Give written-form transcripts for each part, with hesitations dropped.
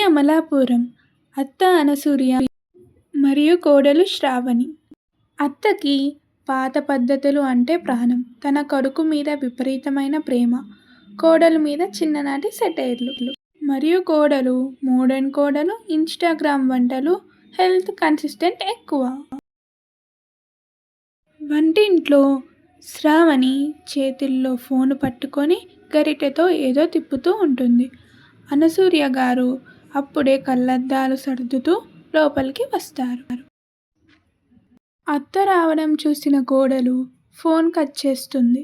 అమలాపురం. అత్త అనసూయ మరియు కోడలు శ్రావణి. అత్తకి పాత పద్ధతులు అంటే ప్రాణం. తన కొడుకు మీద విపరీతమైన ప్రేమ. కోడలు మీద చిన్ననాటి సెటైర్లు. మరియు కోడలు మోడర్న్ కోడలు, ఇన్స్టాగ్రామ్ వంటలు, హెల్త్ కన్సిస్టెంట్ ఎక్కువ. వంటింట్లో శ్రావణి చేతుల్లో ఫోను పట్టుకొని గరిటెతో ఏదో తిప్పుతూ ఉంటుంది. అనసూయ గారు అప్పుడే కళ్ళద్దాలు సర్దుతూ లోపలికి వస్తారు. అత్త రావడం చూసిన కోడలు ఫోన్ కట్ చేస్తుంది.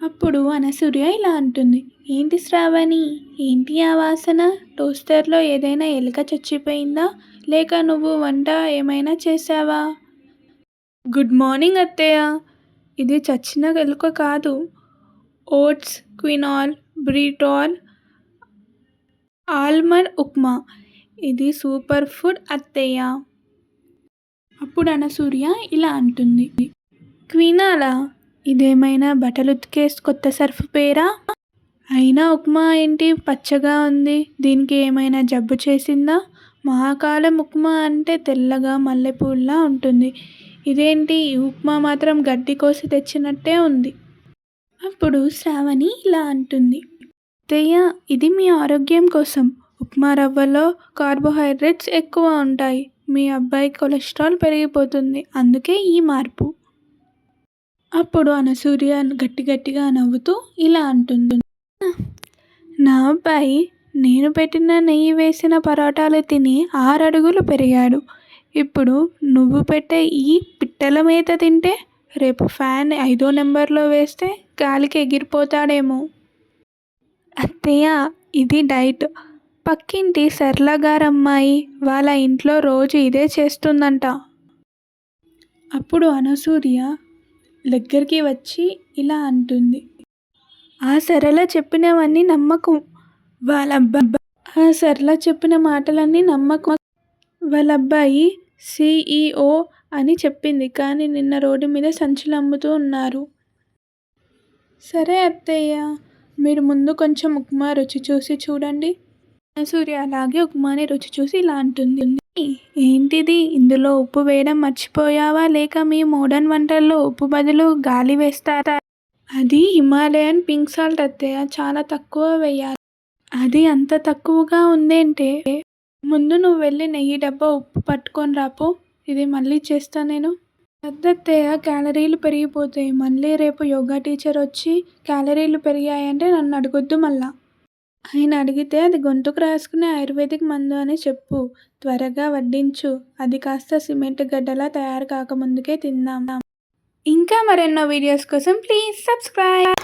అప్పుడు అనసూయ ఇలా అంటుంది, ఏంటి శ్రావణి, ఏంటి ఆ వాసన? టోస్టర్లో ఏదైనా ఎలుక చచ్చిపోయిందా, లేక నువ్వు వంట ఏమైనా చేసావా? గుడ్ మార్నింగ్ అత్తయ్య. ఇది చచ్చిన ఎలుక కాదు, ఓట్స్, క్వినాల్, బ్రిటాల్, ఆల్మండ్ ఉప్మా. ఇది సూపర్ ఫుడ్ అత్తయ్య. అప్పుడు అనసూయ ఇలా అంటుంది, క్వినాలా? ఇదేమైనా బట్టలు ఉతికేసి కొత్త సర్ఫ్ పేరా? అయినా ఉప్మా ఏంటి పచ్చగా ఉంది? దీనికి ఏమైనా జబ్బు చేసిందా? మహాకాలం ఉప్మా అంటే తెల్లగా మల్లెపూల్లా ఉంటుంది. ఇదేంటి ఈ ఉప్మా మాత్రం గడ్డి కోసి తెచ్చినట్టే ఉంది. అప్పుడు శ్రావణి ఇలా అంటుంది, అత్తయ్య ఇది మీ ఆరోగ్యం కోసం. ఉప్మా రవ్వలో కార్బోహైడ్రేట్స్ ఎక్కువ ఉంటాయి. మీ అబ్బాయి కొలెస్ట్రాల్ పెరిగిపోతుంది, అందుకే ఈ మార్పు. అప్పుడు అనసూయ గట్టిగా నవ్వుతూ ఇలా అంటుంది, నా అబ్బాయి నేను పెట్టిన నెయ్యి వేసిన పరోటాలు తిని 6 అడుగులు పెరిగాడు. ఇప్పుడు నువ్వు పెట్టే ఈ పిట్టల మేత తింటే రేపు ఫ్యాన్ 5వ నెంబర్లో వేస్తే గాలికి ఎగిరిపోతాడేమో. అత్తయ్య ఇది డైట్. పక్కింటి సర్ల గారమ్మాయి వాళ్ళ ఇంట్లో రోజు ఇదే చేస్తుందంట. అప్పుడు అనసూయ దగ్గరికి వచ్చి ఇలా అంటుంది, ఆ సరళ చెప్పినవన్నీ నమ్మకు. ఆ సరళ చెప్పిన మాటలన్నీ నమ్మకు. వాళ్ళ అబ్బాయి CEO అని చెప్పింది, కానీ నిన్న రోడ్డు మీద సంచులు అమ్ముతూ ఉన్నారు. సరే అత్తయ్య, మీరు ముందు కొంచెం ఉప్మా రుచి చూసి చూడండి. అనసూయ అలాగే ఉప్మాని రుచి చూసి ఇలా అంటుంది, ఏంటిది, ఇందులో ఉప్పు వేయడం మర్చిపోయావా, లేక మీ మోడర్న్ వంటల్లో ఉప్పు బదులు గాలి వేస్తారా? అది హిమాలయన్ పింక్ సాల్ట్ అత్తయ్య, చాలా తక్కువ వేయాలి. అది అంత తక్కువగా ఉందేంటే? ముందు నువ్వు వెళ్ళి నెయ్యి డబ్బా ఉప్పు పట్టుకొని రాపో, ఇది మళ్ళీ చేస్తా నేను. అత్తయ్య క్యాలరీలు పెరిగిపోతాయి. మళ్ళీ రేపు యోగా టీచర్ వచ్చి క్యాలరీలు పెరిగాయంటే నన్ను అడగొద్దు మళ్ళా. ఆయన అడిగితే అది గొంతుకు రాసుకునే ఆయుర్వేదిక్ మందు అని చెప్పు. త్వరగా వడ్డించు. అది కాస్త సిమెంట్ గడ్డలా తయారు కాకముందుకే తిందాం. ఇంకా మరెన్నో వీడియోస్ కోసం ప్లీజ్ సబ్స్క్రైబ్.